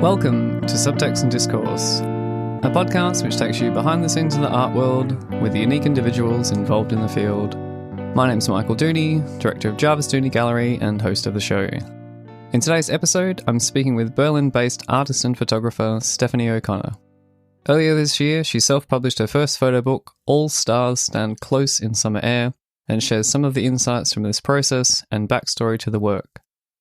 Welcome to Subtext and Discourse, a podcast which takes you behind the scenes of the art world with the unique individuals involved in the field. My name's Michael Dooney, director of Jarvis Dooney Gallery and host of the show. In today's episode, I'm speaking with Berlin-based artist and photographer Stephanie O'Connor. Earlier this year, she self-published her first photo book, All Stars Stand Close in Summer Air, and shares some of the insights from this process and backstory to the work.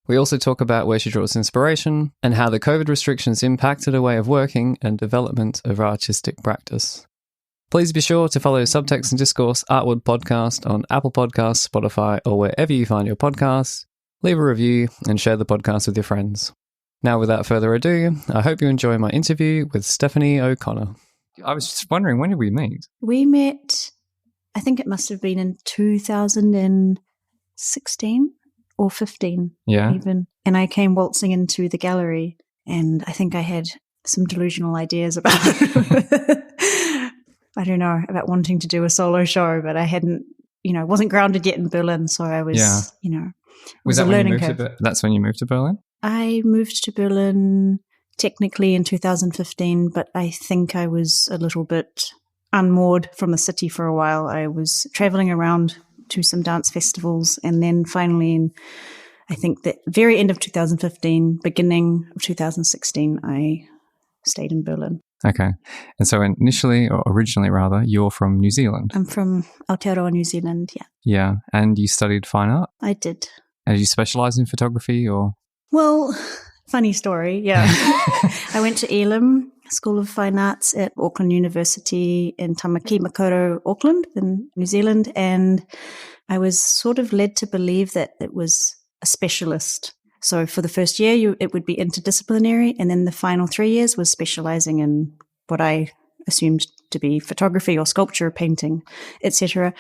We also talk about where she draws inspiration and how the COVID restrictions impacted her way of working and development of artistic practice. Please be sure to follow Subtext and Discourse Artwood Podcast on Apple Podcasts, Spotify, or wherever you find your podcasts. Leave a review and share the podcast with your friends. Now, without further ado, I hope you enjoy my interview with Stephanie O'Connor. I was just wondering, when did we meet? We met, I think it must have been in 2016 or 15 even. And I came waltzing into the gallery and I think I had some delusional ideas about, I don't know, about wanting to do a solo show, but I hadn't, wasn't grounded yet in Berlin. So I was, Was that when you moved that's when you moved to Berlin? I moved to Berlin technically in 2015, but I think I was a little bit unmoored from the city for a while. I was traveling around to some dance festivals, and then finally in, I think, the very end of 2015, beginning of 2016, I stayed in Berlin. Okay. And so originally, you're from New Zealand? I'm from Aotearoa, New Zealand, yeah. Yeah. And you studied fine art? I did. And you specialise in photography or? Well, funny story, yeah. I went to Elam School of Fine Arts at Auckland University in Tāmaki Makaurau, Auckland in New Zealand, and I was sort of led to believe that it was a specialist. So for the first year, it would be interdisciplinary, and then the final 3 years was specialising in what I assumed to be photography or sculpture, painting, etc.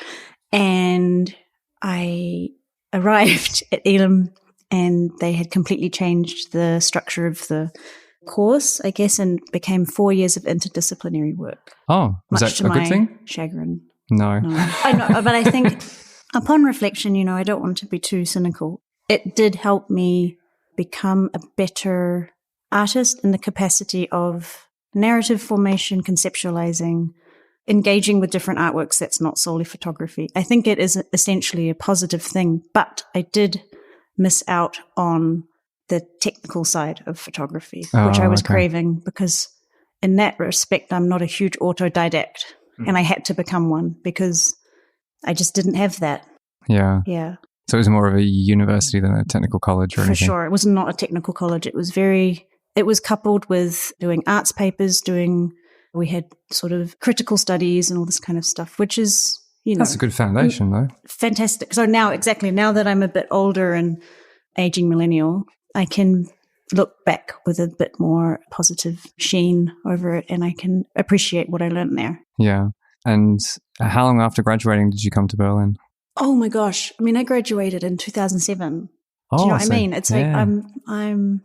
And I arrived at Elam, and they had completely changed the structure of the course, I guess, and became 4 years of interdisciplinary work. Oh, was that a good thing? Chagrin. No. I know, but I think upon reflection, I don't want to be too cynical. It did help me become a better artist in the capacity of narrative formation, conceptualizing, engaging with different artworks that's not solely photography. I think it is essentially a positive thing, but I did miss out on the technical side of photography, which I was craving, because in that respect, I'm not a huge autodidact, and I had to become one because I just didn't have that. Yeah. Yeah. So it was more of a university than a technical college or anything? For sure. It was not a technical college. It was coupled with doing arts papers, we had sort of critical studies and all this kind of stuff, which is, That's a good foundation though. Fantastic. So now that I'm a bit older and aging millennial, I can look back with a bit more positive sheen over it, and I can appreciate what I learned there. Yeah. And how long after graduating did you come to Berlin? Oh my gosh. I mean, I graduated in 2007. Do you know what I mean? It's like I'm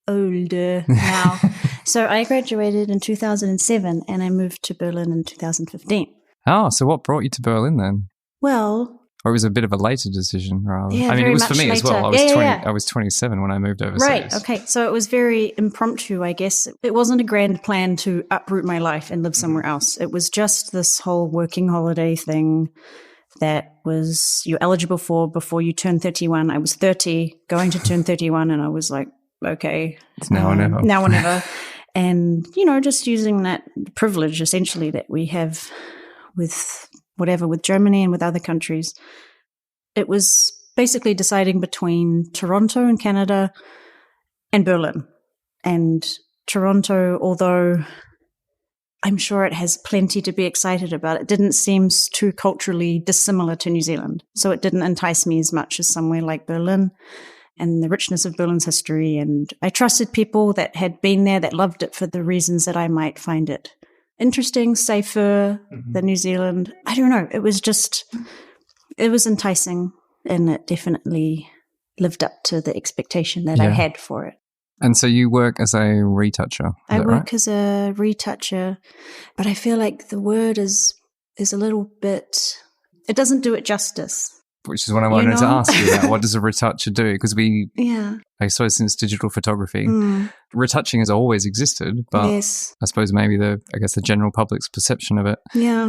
older now. So I graduated in 2007 and I moved to Berlin in 2015. Oh, so what brought you to Berlin then? Well, or it was a bit of a later decision, rather. Yeah, I mean, it was for me later. As well. I was 27 when I moved overseas. Right, okay. So it was very impromptu, I guess. It wasn't a grand plan to uproot my life and live somewhere else. It was just this whole working holiday thing that was you're eligible for before you turn 31. I was 30, going to turn 31, and I was like, okay. It's now or never. Now or never. And, just using that privilege, essentially, that we have with Germany and with other countries. It was basically deciding between Toronto in Canada and Berlin. And Toronto, although I'm sure it has plenty to be excited about, it didn't seem too culturally dissimilar to New Zealand. So it didn't entice me as much as somewhere like Berlin and the richness of Berlin's history. And I trusted people that had been there, that loved it for the reasons that I might find it interesting, safer than New Zealand. I don't know. It was enticing, and it definitely lived up to the expectation that I had for it. And so you work as a retoucher, I work as a retoucher, but I feel like the word is a little bit, it doesn't do it justice. Which is what I wanted to ask you about. What does a retoucher do? Because I suppose since digital photography, retouching has always existed, but I suppose maybe the general public's perception of it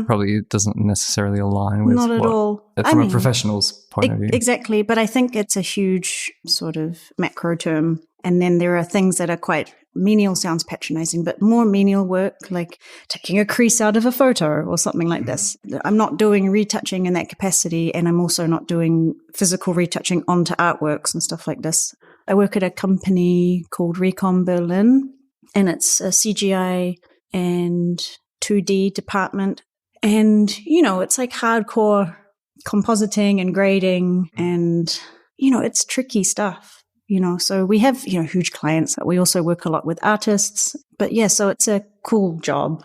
probably doesn't necessarily align with not at all. From a professional's point of view. Exactly, but I think it's a huge sort of macro term. And then there are things that are quite menial, sounds patronizing, but more menial work, like taking a crease out of a photo or something like this. I'm not doing retouching in that capacity, and I'm also not doing physical retouching onto artworks and stuff like this. I work at a company called Recon Berlin, and it's a CGI and 2D department. And, it's like hardcore compositing and grading, and, it's tricky stuff. So we have, huge clients. We also work a lot with artists. But so it's a cool job.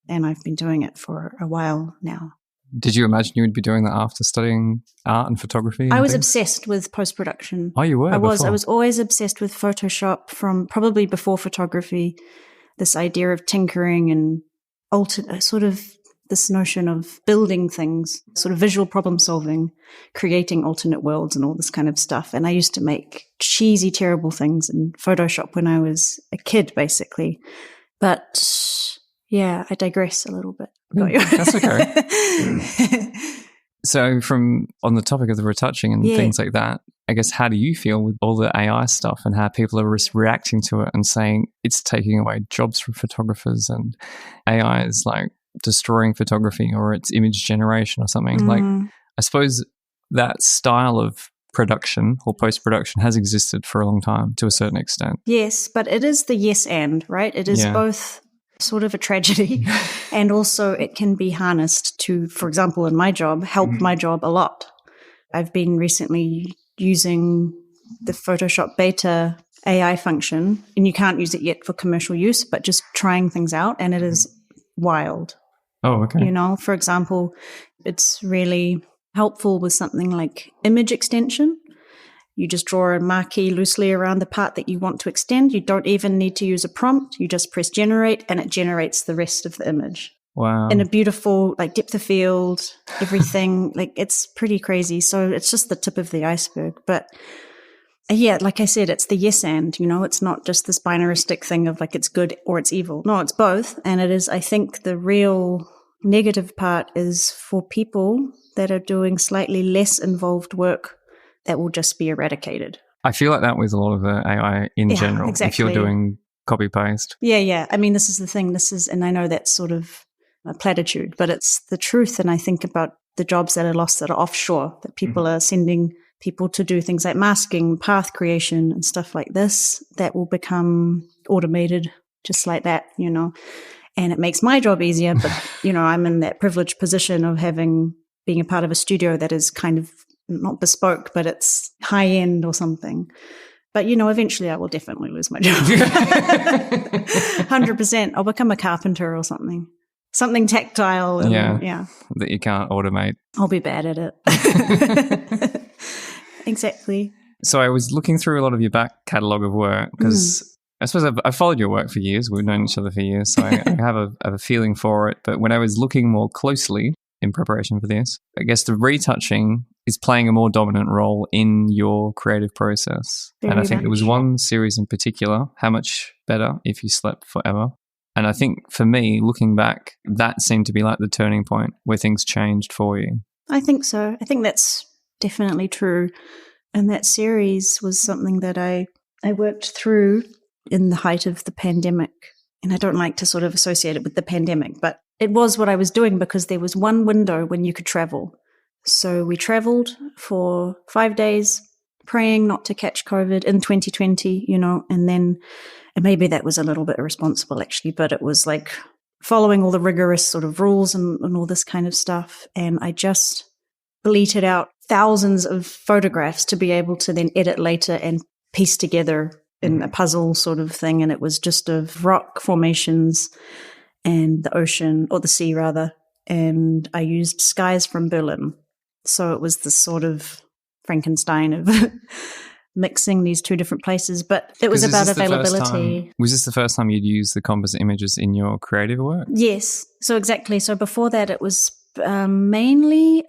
And I've been doing it for a while now. Did you imagine you would be doing that after studying art and photography? I was obsessed with post-production. Oh, you were? I was always obsessed with Photoshop from probably before photography. This idea of tinkering and sort of this notion of building things, sort of visual problem solving, creating alternate worlds and all this kind of stuff. And I used to make cheesy, terrible things in Photoshop when I was a kid, basically. But I digress a little bit. That's okay. So on the topic of the retouching and things like that, I guess, how do you feel with all the AI stuff and how people are reacting to it and saying it's taking away jobs from photographers and AI is like destroying photography or it's image generation or something? Like, I suppose that style of production or post-production has existed for a long time to a certain extent. Yes, but it is the yes and, right? It is both sort of a tragedy and also it can be harnessed to, for example, in my job, help my job a lot. I've been recently using the Photoshop beta AI function, and you can't use it yet for commercial use, but just trying things out, and it is wild. Oh, okay. For example, it's really helpful with something like image extension. You just draw a marquee loosely around the part that you want to extend. You don't even need to use a prompt. You just press generate and it generates the rest of the image. Wow. In a beautiful, depth of field, everything. It's pretty crazy. So it's just the tip of the iceberg. But like I said, it's the yes and, it's not just this binaristic thing of it's good or it's evil. No, it's both. And it is, I think the real negative part is for people that are doing slightly less involved work that will just be eradicated. I feel like that with a lot of the AI in general. Exactly. If you're doing copy paste. Yeah. I mean, this is the thing. And I know that's sort of a platitude, but it's the truth. And I think about the jobs that are lost that are offshore, that people are sending people to do things like masking, path creation and stuff like this that will become automated just like that, and it makes my job easier. But, I'm in that privileged position of being a part of a studio that is kind of not bespoke, but it's high end or something. But, eventually I will definitely lose my job. 100%. I'll become a carpenter or something tactile. And, that you can't automate. I'll be bad at it. Exactly. So I was looking through a lot of your back catalogue of work because I suppose I've followed your work for years. We've known each other for years, so I have a feeling for it. But when I was looking more closely in preparation for this, I guess the retouching is playing a more dominant role in your creative process. And I think there was one series in particular, How Much Better If You Slept Forever. And I think for me, looking back, that seemed to be like the turning point where things changed for you. I think so. I think that's definitely true. And that series was something that I worked through in the height of the pandemic. And I don't like to sort of associate it with the pandemic, but it was what I was doing because there was one window when you could travel. So we traveled for 5 days, praying not to catch COVID in 2020, and then and maybe that was a little bit irresponsible actually, but it was like following all the rigorous sort of rules and all this kind of stuff. And I just bleated out thousands of photographs to be able to then edit later and piece together in a puzzle sort of thing. And it was just of rock formations and the ocean, or the sea rather. And I used skies from Berlin. So it was this sort of Frankenstein of mixing these two different places, but it was about availability. Was this the first time you'd used the composite images in your creative work? Yes. So exactly. So before that, it was mainly,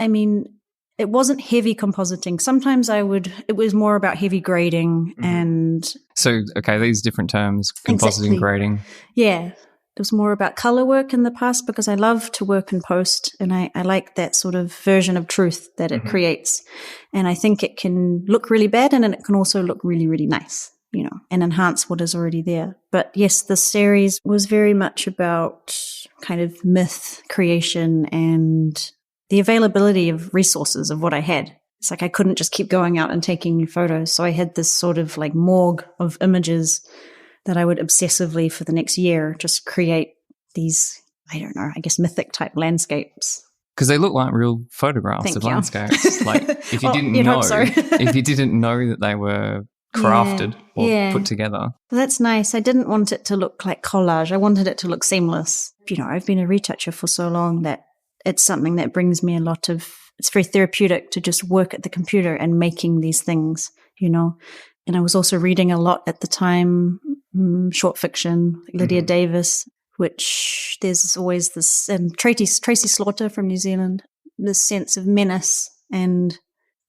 it wasn't heavy compositing. Sometimes it was more about heavy grading and... So, okay, these different terms, compositing, grading. Yeah. It was more about color work in the past because I love to work in post, and I like that sort of version of truth that it creates. And I think it can look really bad, and then it can also look really, really nice, and enhance what is already there. But yes, the series was very much about kind of myth creation and the availability of resources of what I had. It's like I couldn't just keep going out and taking new photos. So I had this sort of like morgue of images that I would obsessively for the next year just create these, I don't know, I guess mythic type landscapes. Because they look like real photographs of landscapes. Like if you didn't know, if you didn't know that they were crafted or put together. Well, that's nice. I didn't want it to look like collage. I wanted it to look seamless. I've been a retoucher for so long that it's something that brings me a lot of, it's very therapeutic to just work at the computer and making these things, And I was also reading a lot at the time, short fiction, Lydia Davis, which there's always this, and Tracy Slaughter from New Zealand, this sense of menace, and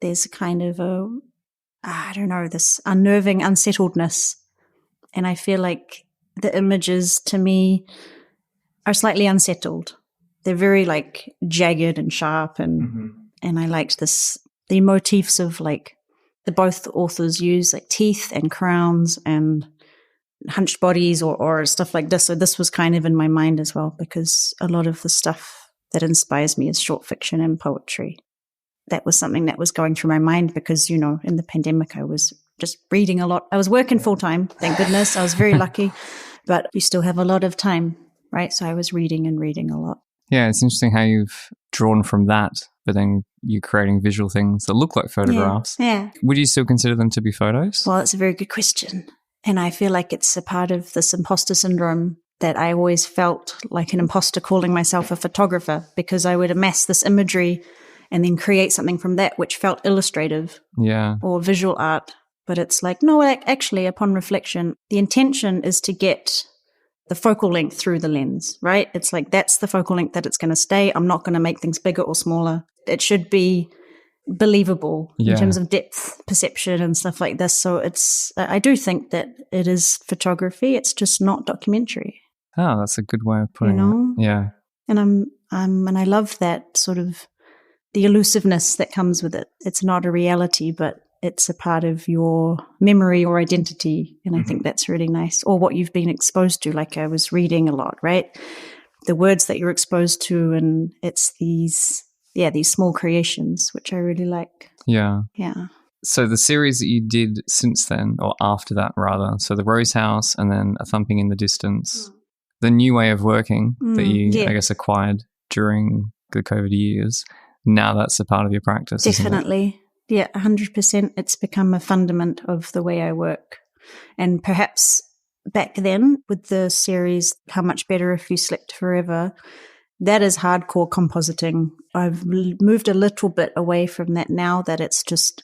there's a kind of this unnerving unsettledness. And I feel like the images to me are slightly unsettled. They're very like jagged and sharp, and I liked the motifs of like, both authors use like teeth and crowns and hunched bodies or stuff like this. So this was kind of in my mind as well, because a lot of the stuff that inspires me is short fiction and poetry. That was something that was going through my mind because, in the pandemic, I was just reading a lot. I was working full time, thank goodness. I was very lucky, but we still have a lot of time, right? So I was reading a lot. Yeah, it's interesting how you've drawn from that, but then you're creating visual things that look like photographs. Yeah. Would you still consider them to be photos? Well, it's a very good question. And I feel like it's a part of this imposter syndrome that I always felt like an imposter calling myself a photographer, because I would amass this imagery and then create something from that which felt illustrative or visual art. But it's like, no, actually, upon reflection, the intention is to get the focal length through the lens, right? It's like, that's the focal length that it's going to stay. I'm not going to make things bigger or smaller. It should be believable in terms of depth perception and stuff like this. So I do think that it is photography. It's just not documentary. Oh, that's a good way of putting it. Yeah. And and I love that sort of the elusiveness that comes with it. It's not a reality, but it's a part of your memory or identity. And I think that's really nice. Or what you've been exposed to. Like I was reading a lot, right? The words that you're exposed to, and it's these small creations, which I really like. Yeah. Yeah. So the series that you did since then, or after that rather, so the Rose House and then A Thumping in the Distance, the new way of working that you, I guess, acquired during the COVID years, now that's a part of your practice. Definitely. Yeah, 100%. It's become a fundament of the way I work. And perhaps back then with the series, How Much Better If You Slept Forever, that is hardcore compositing. I've moved a little bit away from that now, that it's just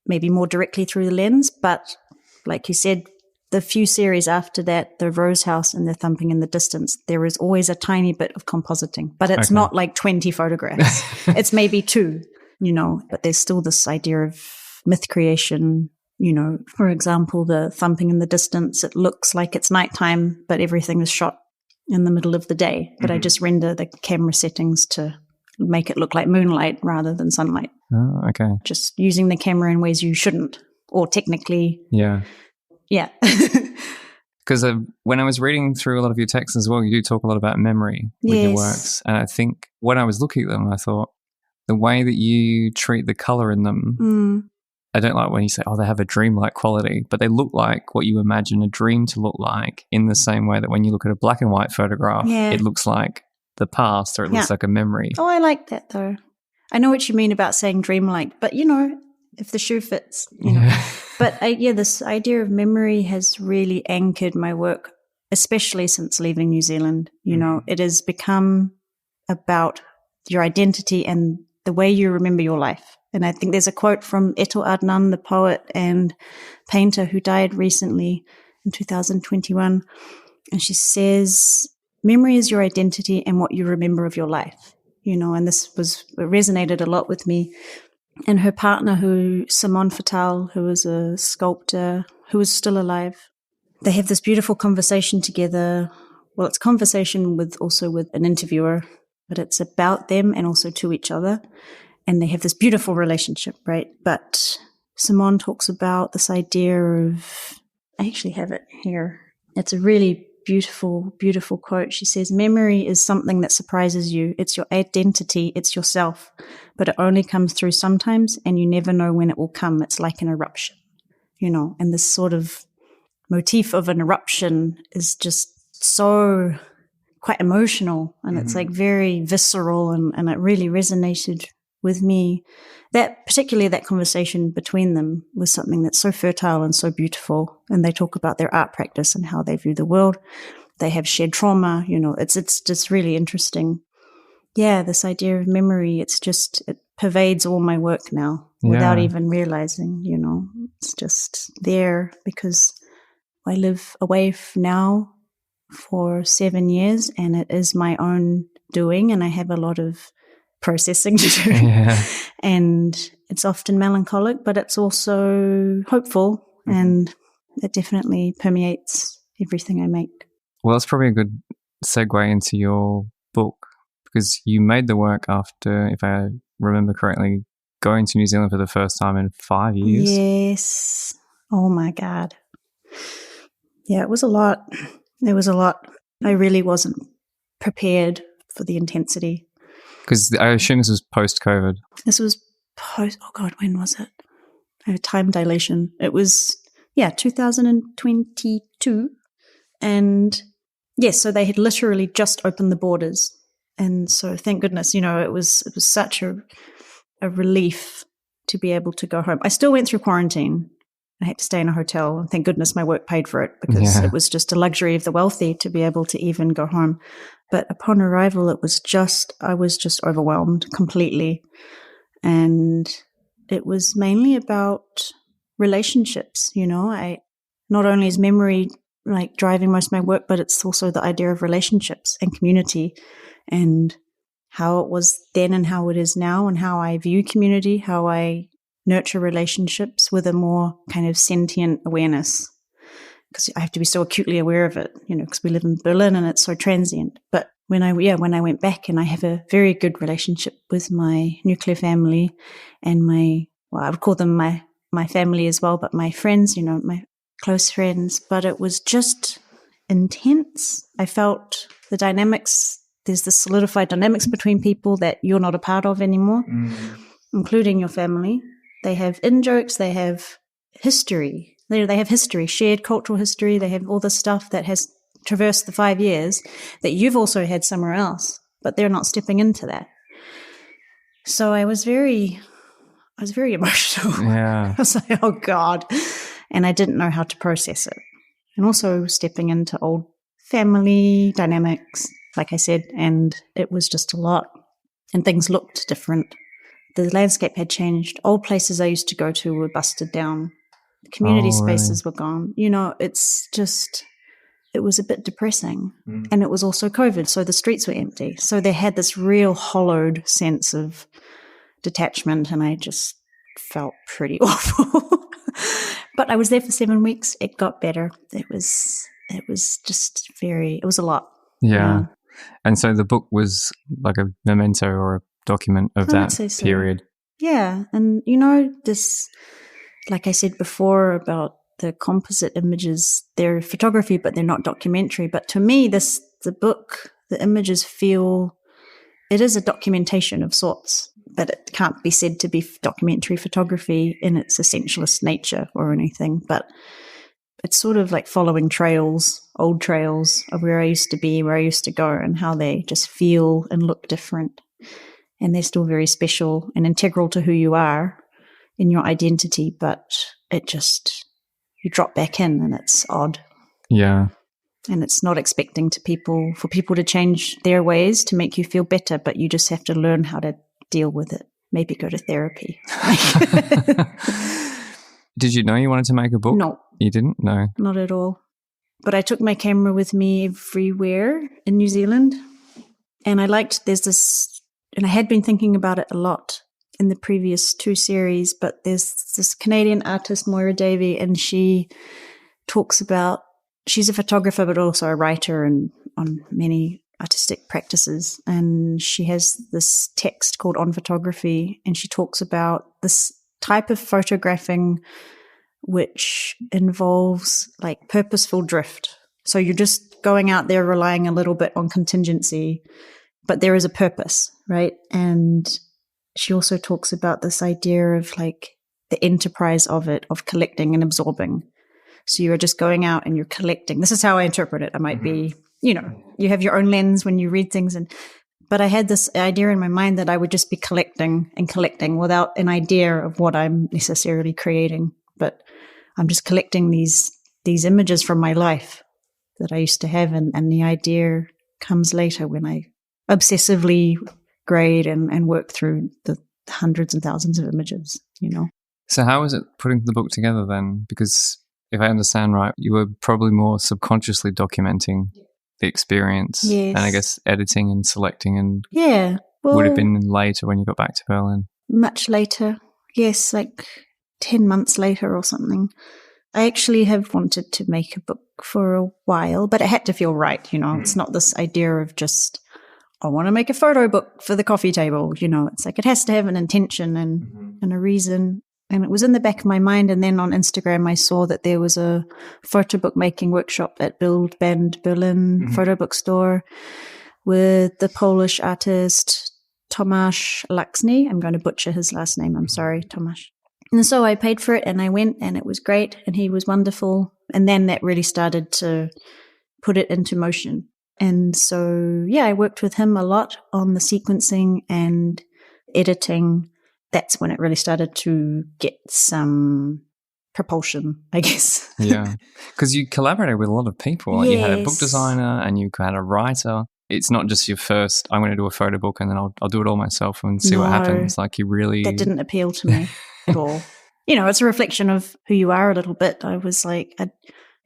maybe more directly through the lens. But like you said, the few series after that, the Rose House and the Thumping in the Distance, there is always a tiny bit of compositing. But it's not like 20 photographs. It's maybe 2. But there's still this idea of myth creation. For example, the Thumping in the Distance, it looks like it's nighttime, but everything is shot in the middle of the day. But I just render the camera settings to make it look like moonlight rather than sunlight. Oh, okay. Just using the camera in ways you shouldn't, or technically. Yeah. Yeah. Because when I was reading through a lot of your texts as well, you do talk a lot about memory with your works. And I think when I was looking at them, I thought, the way that you treat the color in them, I don't like when you say, they have a dreamlike quality, but they look like what you imagine a dream to look like, in the same way that when you look at a black and white photograph, it looks like the past, or it looks like a memory. Oh, I like that though. I know what you mean about saying dreamlike, but if the shoe fits, But this idea of memory has really anchored my work, especially since leaving New Zealand. It has become about your identity and the way you remember your life. And I think there's a quote from Eto Adnan, the poet and painter who died recently in 2021. And she says, memory is your identity and what you remember of your life. And this resonated a lot with me and her partner, Simone Fatale, who is a sculptor who is still alive. They have this beautiful conversation together. Well, it's a conversation with an interviewer, but it's about them and also to each other. And they have this beautiful relationship, right? But Simone talks about this idea of, I actually have it here. It's a really beautiful, beautiful quote. She says, memory is something that surprises you. It's your identity. It's yourself. But it only comes through sometimes, and you never know when it will come. It's like an eruption, and this sort of motif of an eruption is just so quite emotional, and it's like very visceral, and it really resonated with me. Particularly that conversation between them was something that's so fertile and so beautiful. And they talk about their art practice and how they view the world. They have shared trauma, it's just really interesting. Yeah, this idea of memory, it pervades all my work now without even realizing, it's just there because I live away now for 7 years, and it is my own doing, and I have a lot of processing to do. Yeah. And it's often melancholic, but it's also hopeful, and it definitely permeates everything I make. Well, it's probably a good segue into your book, because you made the work after, if I remember correctly, going to New Zealand for the first time in 5 years. Yes. Oh my God. Yeah, it was a lot. It was a lot. I really wasn't prepared for the intensity. Because I assume this was post-COVID. This was when was it? Time dilation. It was, 2022. And yes, so they had literally just opened the borders. And so thank goodness, it was such a relief to be able to go home. I still went through quarantine. I had to stay in a hotel, and thank goodness my work paid for it, because it was just a luxury of the wealthy to be able to even go home. But upon arrival, I was just overwhelmed completely. And it was mainly about relationships, I not only is memory like driving most of my work, but it's also the idea of relationships and community, and how it was then and how it is now, and how I view community, how I nurture relationships with a more kind of sentient awareness, because I have to be so acutely aware of it, because we live in Berlin and it's so transient. But when I went back, and I have a very good relationship with my nuclear family and I would call them my family as well, but my friends, my close friends, but it was just intense. I felt the dynamics, there's this solidified dynamics between people that you're not a part of anymore, including your family. They have in-jokes, they have history. They have history, shared cultural history. They have all this stuff that has traversed the 5 years that you've also had somewhere else, but they're not stepping into that. So I was very emotional. Yeah. I was like, oh God. And I didn't know how to process it. And also stepping into old family dynamics, like I said, and it was just a lot. And things looked different. The landscape had changed. Old places I used to go to were busted down. Community spaces were gone. It's just, it was a bit depressing. And it was also COVID, so the streets were empty. So they had this real hollowed sense of detachment, and I just felt pretty awful. But I was there for 7 weeks. It got better. It was a lot. Yeah. And so the book was like a memento or a document of that period. Yeah. And this, like I said before about the composite images, they're photography, but they're not documentary. But to me, the book, the images it is a documentation of sorts, but it can't be said to be documentary photography in its essentialist nature or anything. But it's sort of like following old trails of where I used to be, where I used to go, and how they just feel and look different. And they're still very special and integral to who you are in your identity, but you drop back in, and it's odd. Yeah. And it's not expecting for people to change their ways to make you feel better, but you just have to learn how to deal with it. Maybe go to therapy. Did you know you wanted to make a book? No. You didn't? No. Not at all. But I took my camera with me everywhere in New Zealand. And I had been thinking about it a lot. in the previous 2 series, but there's this Canadian artist, Moira Davey, and she talks about, she's a photographer but also a writer and on many artistic practices, and she has this text called On Photography, and she talks about this type of photographing which involves like purposeful drift. So you're just going out there relying a little bit on contingency, but there is a purpose, right? And she also talks about this idea of like the enterprise of it, of collecting and absorbing. So you're just going out and you're collecting. This is how I interpret it. I might be, you have your own lens when you read things. But I had this idea in my mind that I would just be collecting and collecting without an idea of what I'm necessarily creating. But I'm just collecting these images from my life that I used to have. And the idea comes later when I obsessively grade and work through the hundreds and thousands of images, So how was it putting the book together then? Because if I understand right, you were probably more subconsciously documenting the experience. Yes. And I guess editing and selecting and well, would have been later when you got back to Berlin. Much later. Yes, like 10 months later or something. I actually have wanted to make a book for a while, but it had to feel right, It's not this idea of just, I want to make a photo book for the coffee table, It's like it has to have an intention and a reason. And it was in the back of my mind. And then on Instagram, I saw that there was a photo book making workshop at Bildband Berlin photo book store with the Polish artist Tomasz Laksny. I'm going to butcher his last name. I'm sorry, Tomasz. And so I paid for it and I went and it was great and he was wonderful. And then that really started to put it into motion. And so, I worked with him a lot on the sequencing and editing. That's when it really started to get some propulsion, I guess. Yeah, because you collaborated with a lot of people. Like You had a book designer and you had a writer. It's not just your first, I'm going to do a photo book and then I'll do it all myself and see what happens. Like you really... That didn't appeal to me at all. It's a reflection of who you are a little bit. I was like,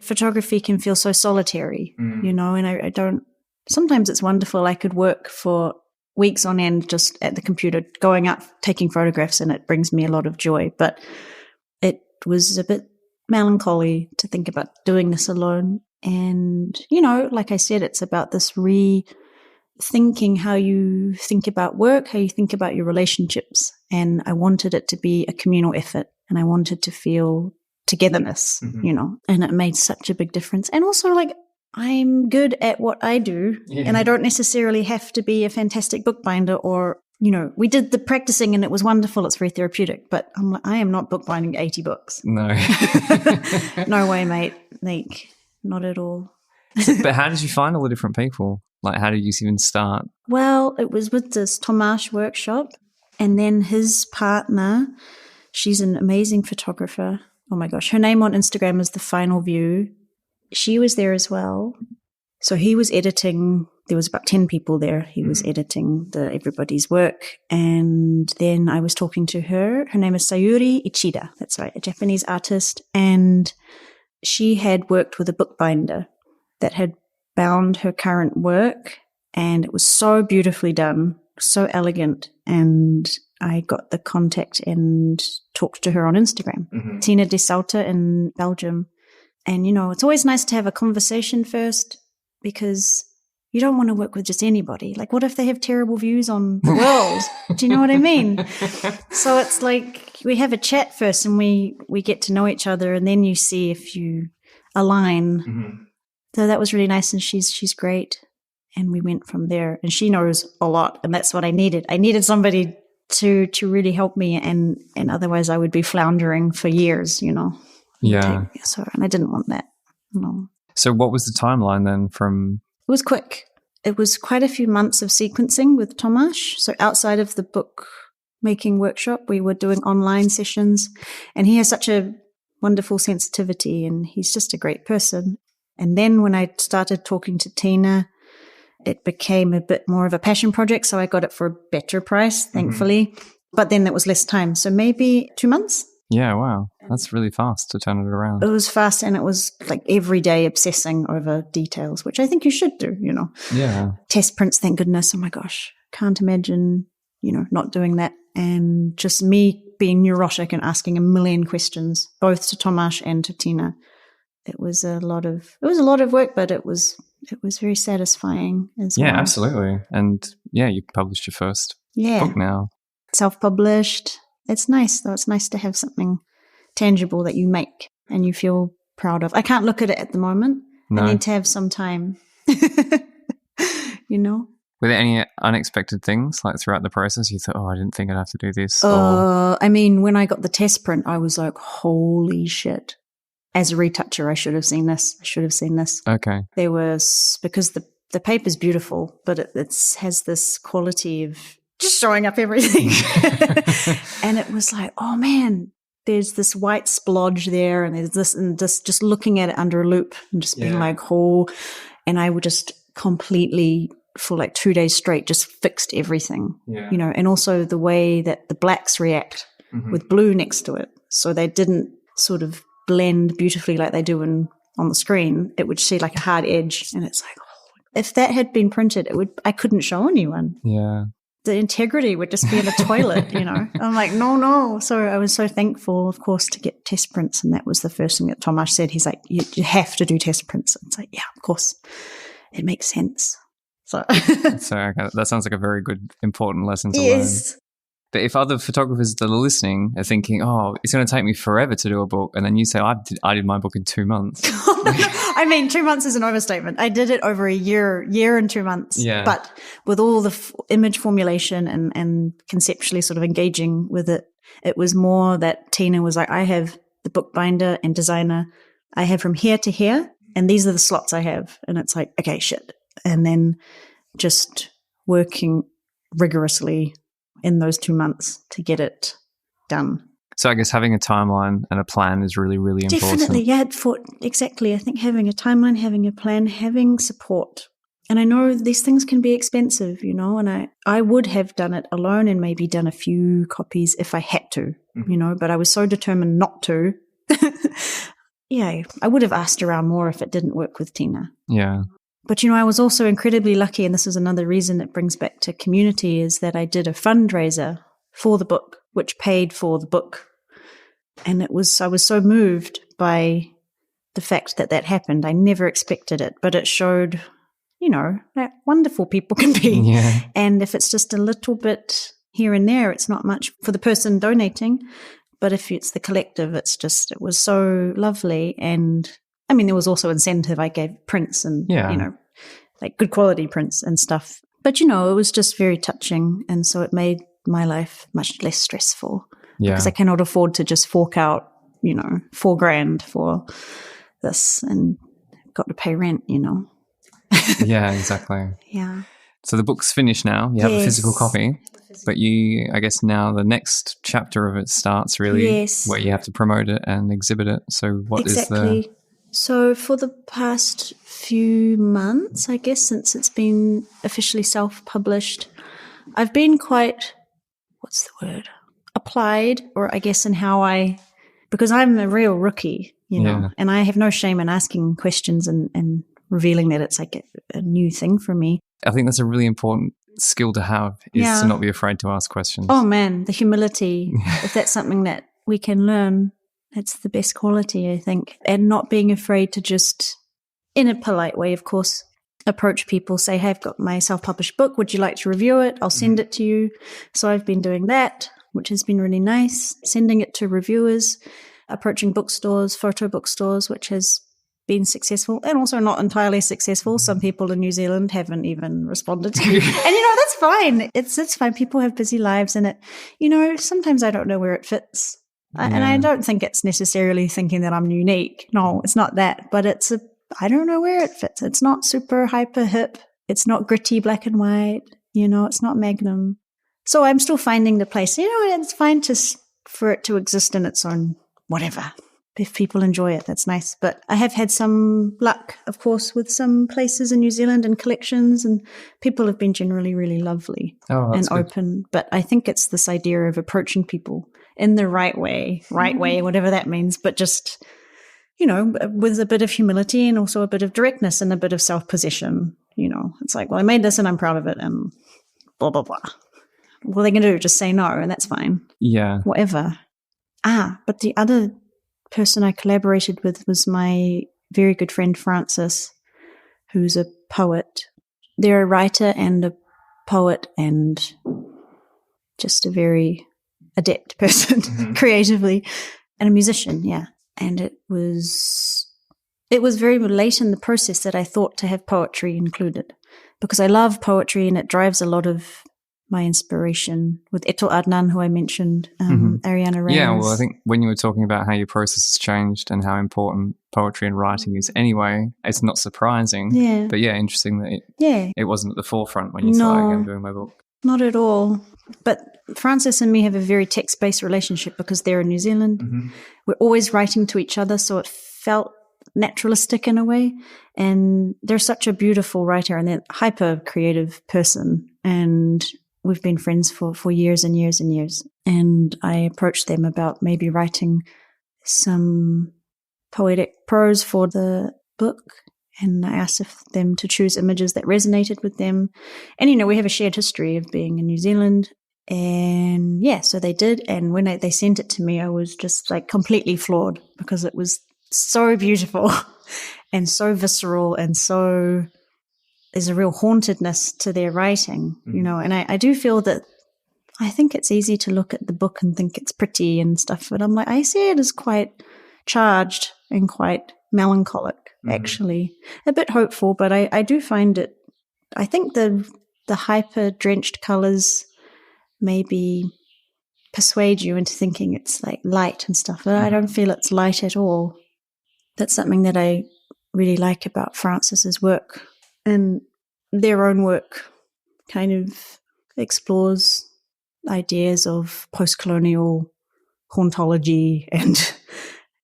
photography can feel so solitary, and I don't... Sometimes it's wonderful. I could work for weeks on end just at the computer, going out, taking photographs, and it brings me a lot of joy. But it was a bit melancholy to think about doing this alone. And, like I said, it's about this rethinking how you think about work, how you think about your relationships. And I wanted it to be a communal effort and I wanted to feel togetherness, and it made such a big difference. And also like, I'm good at what I do and I don't necessarily have to be a fantastic bookbinder or, we did the practicing and it was wonderful. It's very therapeutic, but I am not bookbinding 80 books. No. No way, mate. Like, not at all. But how did you find all the different people? Like, how did you even start? Well, it was with this Tomasz workshop and then his partner, she's an amazing photographer. Oh my gosh. Her name on Instagram is The Final View. She was there as well. So he was editing. There was about 10 people there. He was editing everybody's work. And then I was talking to her. Her name is Sayuri Ichida. That's right, a Japanese artist. And she had worked with a bookbinder that had bound her current work. And it was so beautifully done, so elegant. And I got the contact and talked to her on Instagram. Tina de Salta in Belgium. And, it's always nice to have a conversation first because you don't want to work with just anybody. Like, what if they have terrible views on the world? Do you know what I mean? So it's like we have a chat first and we get to know each other and then you see if you align. So that was really nice and she's great. And we went from there and she knows a lot and that's what I needed. I needed somebody to really help me and otherwise I would be floundering for years, Yeah. So, and I didn't want that. No. So what was the timeline then from... It was quick. It was quite a few months of sequencing with Tomasz. So outside of the book making workshop, we were doing online sessions and he has such a wonderful sensitivity and he's just a great person. And then when I started talking to Tina, it became a bit more of a passion project. So I got it for a better price, thankfully. But then it was less time. So maybe 2 months. Yeah, wow. That's really fast to turn it around. It was fast and it was like every day obsessing over details, which I think you should do, Yeah. Test prints, thank goodness. Oh my gosh. Can't imagine not doing that. And just me being neurotic and asking a million questions, both to Tomasz and to Tina. It was a lot of work, but it was very satisfying as well. Yeah, absolutely. And you published your first book now. Self-published. It's nice, though. It's nice to have something tangible that you make and you feel proud of. I can't look at it at the moment. No. I need to have some time. Were there any unexpected things like throughout the process? You thought, I didn't think I'd have to do this? I mean, when I got the test print, I was like, holy shit. As a retoucher, I should have seen this. Okay. There was, because the paper's beautiful, but it has this quality of just showing up everything. And it was like, oh man, there's this white splodge there, and there's this, and just looking at it under a loop and just being like, and I would just completely, for like 2 days straight, just fixed everything, and also the way that the blacks react with blue next to it. So they didn't sort of blend beautifully like they do on the screen. It would see like a hard edge, and it's like, if that had been printed, I couldn't show anyone. Yeah. The integrity would just be in the toilet, I'm like, no. So I was so thankful, of course, to get test prints. And that was the first thing that Tomasz said. He's like, you have to do test prints. It's like, yeah, of course. It makes sense. So that sounds like a very good, important lesson to learn. But if other photographers that are listening are thinking, it's going to take me forever to do a book, and then you say, I did my book in 2 months. I mean, 2 months is an overstatement. I did it over a year and 2 months. Yeah. But with all the image formulation and conceptually sort of engaging with it, it was more that Tina was like, I have the bookbinder and designer. I have from here to here, and these are the slots I have. And it's like, okay, shit. And then just working rigorously in those 2 months to get it done. So I guess having a timeline and a plan is really, really important. Definitely, yeah. Exactly. I think having a timeline, having a plan, having support. And I know these things can be expensive, and I would have done it alone and maybe done a few copies if I had to, but I was so determined not to. Yeah, I would have asked around more if it didn't work with Tina. Yeah. But, I was also incredibly lucky, and this is another reason it brings back to community, is that I did a fundraiser for the book, which paid for the book. And I was so moved by the fact that happened. I never expected it, but it showed, that wonderful people can be. Yeah. And if it's just a little bit here and there, it's not much for the person donating. But if it's the collective, it was so lovely. And I mean, there was also incentive. I gave prints and, like good quality prints and stuff. But, it was just very touching. And so it made my life much less stressful. Yeah. Because I cannot afford to just fork out, $4,000 for this and got to pay rent, Yeah, exactly. Yeah. So the book's finished now. You have a physical copy. But I guess now the next chapter of it starts really where you have to promote it and exhibit it. So what is the... So for the past few months, I guess, since it's been officially self-published, I've been quite, applied, or I guess in how because I'm a real rookie, and I have no shame in asking questions and revealing that it's like a new thing for me. I think that's a really important skill to have, is to not be afraid to ask questions. Oh man, the humility, if that's something that we can learn, that's the best quality, I think. And not being afraid to just, in a polite way, of course, approach people, say, hey, I've got my self-published book. Would you like to review it? I'll send it to you. So I've been doing that, which has been really nice. Sending it to reviewers, approaching bookstores, photo bookstores, which has been successful and also not entirely successful. Some people in New Zealand haven't even responded to me. And, that's fine. It's fine. People have busy lives, and it, sometimes I don't know where it fits. And I don't think it's necessarily thinking that I'm unique. No, it's not that. But I don't know where it fits. It's not super hyper hip. It's not gritty black and white. It's not Magnum. So I'm still finding the place. It's fine for it to exist in its own whatever. If people enjoy it, that's nice. But I have had some luck, of course, with some places in New Zealand and collections, and people have been generally really lovely and open. But I think it's this idea of approaching people in the right way, whatever that means, but just, with a bit of humility and also a bit of directness and a bit of self-possession. It's like, well, I made this and I'm proud of it and blah, blah, blah. what are they going to do? Just say no, and that's fine. Yeah. Whatever. But the other person I collaborated with was my very good friend Francis, who's a poet. They're a writer and a poet and just a very adept person creatively, and a musician, yeah. And it was very late in the process that I thought to have poetry included, because I love poetry and it drives a lot of my inspiration with Eto Adnan, who I mentioned, Ariana Reigns. Yeah, well, I think when you were talking about how your process has changed and how important poetry and writing is anyway, it's not surprising. Yeah. But yeah, interesting that it wasn't at the forefront when you No, started again doing my book. Not at all. But Francis and me have a very text-based relationship because they're in New Zealand. We're always writing to each other, so it felt naturalistic in a way. And they're such a beautiful writer and they're a hyper-creative person. And we've been friends for years and years and years. And I approached them about maybe writing some poetic prose for the book. And I asked them to choose images that resonated with them. And, we have a shared history of being in New Zealand. And yeah, so they did. And when they sent it to me, I was just like completely floored because it was so beautiful and so visceral and so there's a real hauntedness to their writing, and I do feel that I think it's easy to look at the book and think it's pretty and stuff, but I'm like, I see it as quite charged and quite melancholic, actually. A bit hopeful, but I do find it, I think the hyper-drenched colours maybe persuade you into thinking it's like light and stuff, but I don't feel it's light at all. That's something that I really like about Francis's work. And their own work kind of explores ideas of post-colonial hauntology and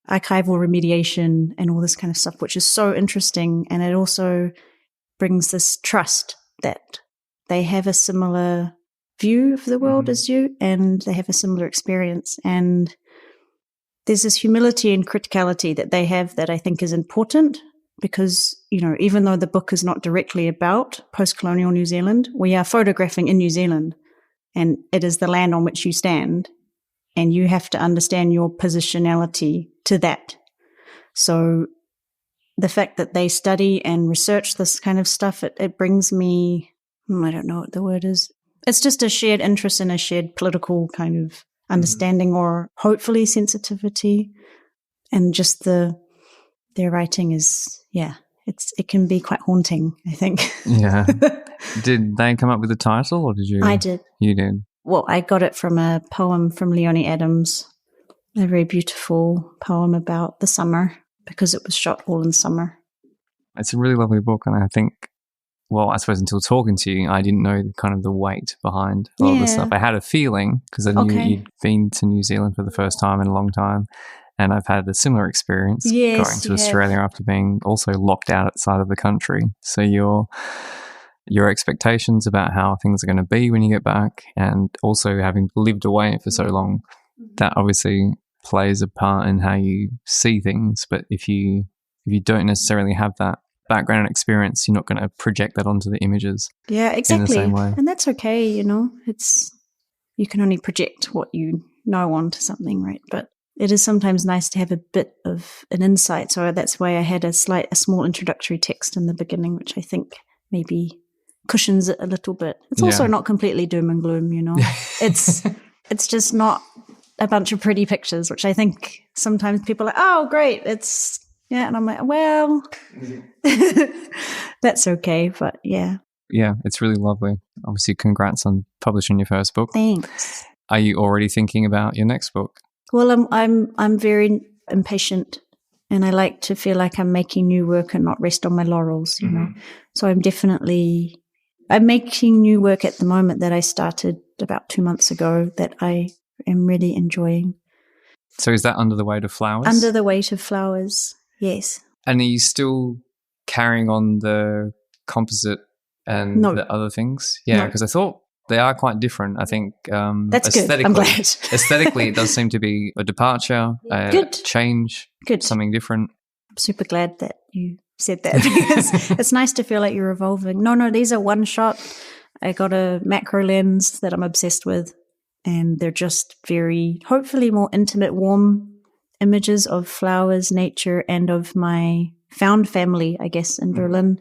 archival remediation and all this kind of stuff, which is so interesting. And it also brings this trust that they have a similar view of the world as you, and they have a similar experience. And there's this humility and criticality that they have that I think is important. Because, even though the book is not directly about post-colonial New Zealand, we are photographing in New Zealand and it is the land on which you stand and you have to understand your positionality to that. So the fact that they study and research this kind of stuff, it brings me, I don't know what the word is. It's just a shared interest and a shared political kind of understanding or hopefully sensitivity, and just their writing is, it can be quite haunting, I think. Yeah. Did they come up with the title or did you? I did. You did? Well, I got it from a poem from Leonie Adams, a very beautiful poem about the summer because it was shot all in summer. It's a really lovely book, and I think, well, I suppose until talking to you, I didn't know kind of the weight behind a lot of the stuff. I had a feeling because I knew you'd been to New Zealand for the first time in a long time. And I've had a similar experience going to Australia after being also locked out outside of the country. So your expectations about how things are going to be when you get back, and also having lived away for so long, that obviously plays a part in how you see things. But if you don't necessarily have that background experience, you're not going to project that onto the images. Yeah, exactly. In the same way. And that's okay, you can only project what you know onto something, right? But it is sometimes nice to have a bit of an insight. So that's why I had a small introductory text in the beginning, which I think maybe cushions it a little bit. It's also not completely doom and gloom, It's just not a bunch of pretty pictures, which I think sometimes people are like, oh, great. And I'm like, well, that's okay. But yeah. Yeah, it's really lovely. Obviously, congrats on publishing your first book. Thanks. Are you already thinking about your next book? Well, I'm very impatient, and I like to feel like I'm making new work and not rest on my laurels, So I'm making new work at the moment that I started about 2 months ago that I am really enjoying. So is that Under the Weight of Flowers? Under the Weight of Flowers, yes. And are you still carrying on the composite and the other things? Yeah, because I thought they are quite different. I think that's good. I'm glad. Aesthetically, it does seem to be a departure, a change, something different. I'm super glad that you said that because it's nice to feel like you're evolving. No, these are one shot. I got a macro lens that I'm obsessed with, and they're just very, hopefully more intimate, warm images of flowers, nature, and of my found family, I guess, in Berlin,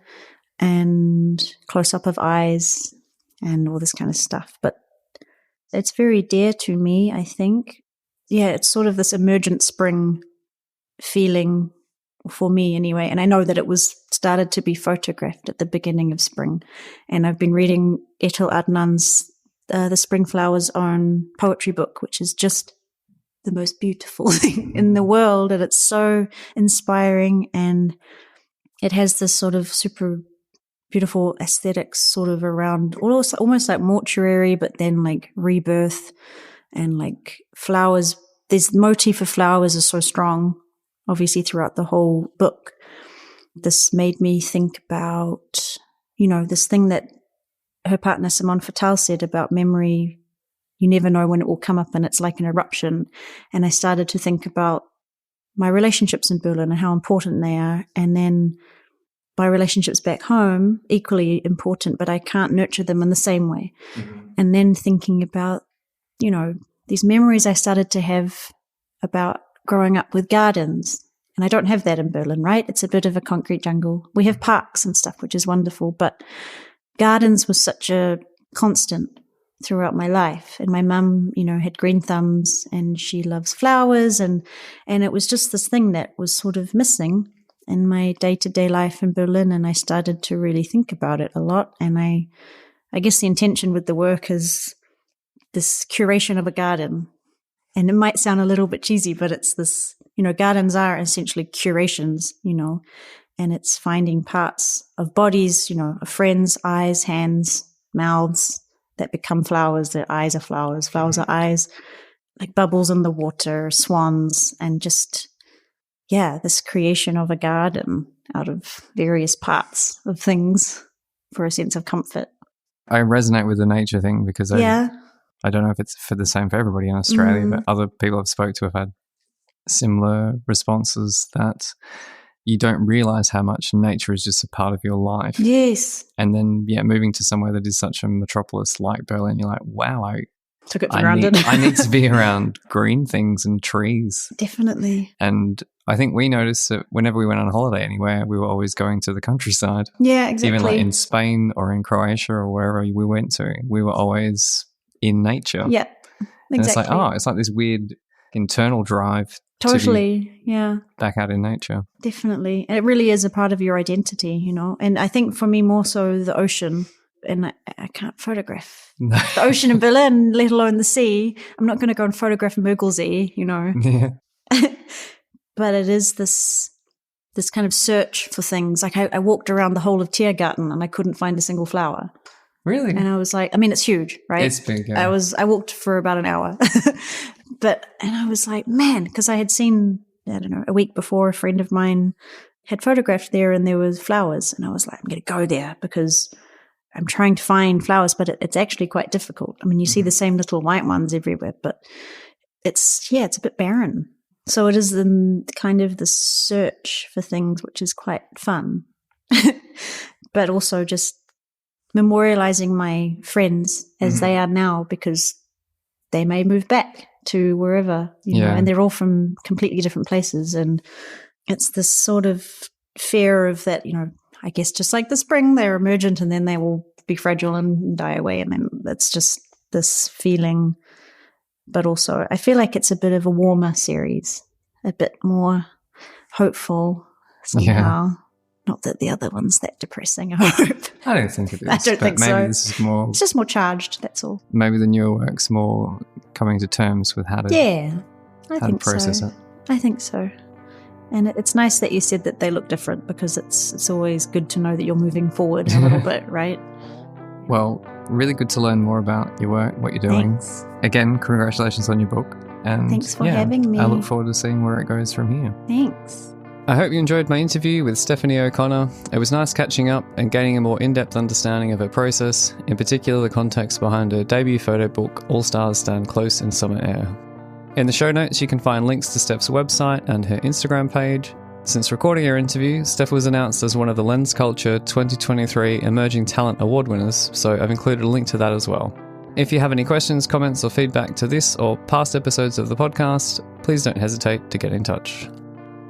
and close-up of eyes and all this kind of stuff. But it's very dear to me, I think. Yeah, it's sort of this emergent spring feeling for me anyway. And I know that it was started to be photographed at the beginning of spring. And I've been reading Etel Adnan's The Spring Flowers Own poetry book, which is just the most beautiful thing in the world. And it's so inspiring. And it has this sort of super beautiful aesthetics sort of around, almost like mortuary, but then like rebirth and like flowers. This motif of flowers is so strong, obviously, throughout the whole book. This made me think about, this thing that her partner Simone Fattal said about memory. You never know when it will come up, and it's like an eruption. And I started to think about my relationships in Berlin and how important they are. And then my relationships back home, equally important, but I can't nurture them in the same way. Mm-hmm. And then thinking about, these memories I started to have about growing up with gardens. And I don't have that in Berlin, right? It's a bit of a concrete jungle. We have parks and stuff, which is wonderful, but gardens was such a constant throughout my life. And my mum, had green thumbs, and she loves flowers. And it was just this thing that was sort of missing in my day-to-day life in Berlin. And I started to really think about it a lot. And I guess the intention with the work is this curation of a garden. And it might sound a little bit cheesy, but it's this, gardens are essentially curations, and it's finding parts of bodies, of friends, eyes, hands, mouths that become flowers. Their eyes are flowers, flowers are eyes, like bubbles in the water, swans, and just, this creation of a garden out of various parts of things for a sense of comfort. I resonate with the nature thing because I don't know if it's for the same for everybody in Australia, but other people I've spoke to have had similar responses that you don't realize how much nature is just a part of your life. Yes. And then, moving to somewhere that is such a metropolis like Berlin, you're like, wow, took it for granted. I need to be around green things and trees. Definitely. And I think we noticed that whenever we went on holiday anywhere, we were always going to the countryside. Yeah, exactly. Even like in Spain or in Croatia or wherever we went to, we were always in nature. Yeah, exactly. And it's like this weird internal drive totally, to be back out in nature. Definitely. And it really is a part of your identity, And I think for me more so the ocean, and I can't photograph the ocean in Berlin, let alone the sea. I'm not going to go and photograph Mögelsee, Yeah. But it is this kind of search for things. Like I walked around the whole of Tiergarten and I couldn't find a single flower. Really? And I was like, it's huge, right? It's big, yeah. I walked for about an hour. And I was like, man, because I had seen, a week before a friend of mine had photographed there and there was flowers. And I was like, I'm going to go there because I'm trying to find flowers, but it's actually quite difficult. You see the same little white ones everywhere, but it's a bit barren. So it is kind of the search for things, which is quite fun, but also just memorializing my friends as they are now, because they may move back to wherever, know, and they're all from completely different places. And it's this sort of fear of that, I guess just like the spring, they're emergent and then they will be fragile and die away. And then it's just this feeling. But also, I feel like it's a bit of a warmer series, a bit more hopeful somehow. Yeah. Not that the other one's that depressing, I hope. I don't think it is. I don't think maybe so. This is more. It's just more charged, that's all. Maybe the newer work's more coming to terms with how to process it. I think so. And it's nice that you said that they look different, because it's always good to know that you're moving forward a little bit, right? Well, really good to learn more about your work, what you're doing. Thanks. Again, congratulations on your book. And thanks for having me. I look forward to seeing where it goes from here. Thanks. I hope you enjoyed my interview with Stephanie O'Connor. It was nice catching up and gaining a more in-depth understanding of her process, in particular the context behind her debut photo book, All Stars Stand Close in Summer Air. In the show notes, you can find links to Steph's website and her Instagram page. Since recording our interview, Steph was announced as one of the Lens Culture 2023 Emerging Talent Award winners, so I've included a link to that as well. If you have any questions, comments, or feedback to this or past episodes of the podcast, please don't hesitate to get in touch.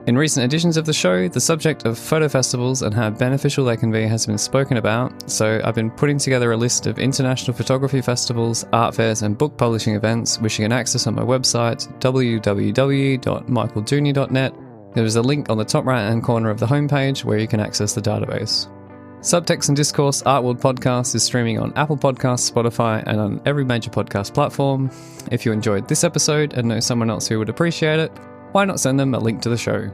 In recent editions of the show, the subject of photo festivals and how beneficial they can be has been spoken about, so I've been putting together a list of international photography festivals, art fairs, and book publishing events, which you can access on my website, www.michaeldooney.net. There is a link on the top right-hand corner of the homepage where you can access the database. Subtext and Discourse Art World Podcast is streaming on Apple Podcasts, Spotify, and on every major podcast platform. If you enjoyed this episode and know someone else who would appreciate it, why not send them a link to the show?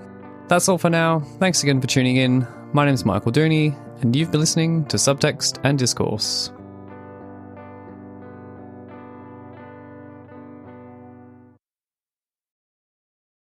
That's all for now. Thanks again for tuning in. My name's Michael Dooney, and you've been listening to Subtext and Discourse.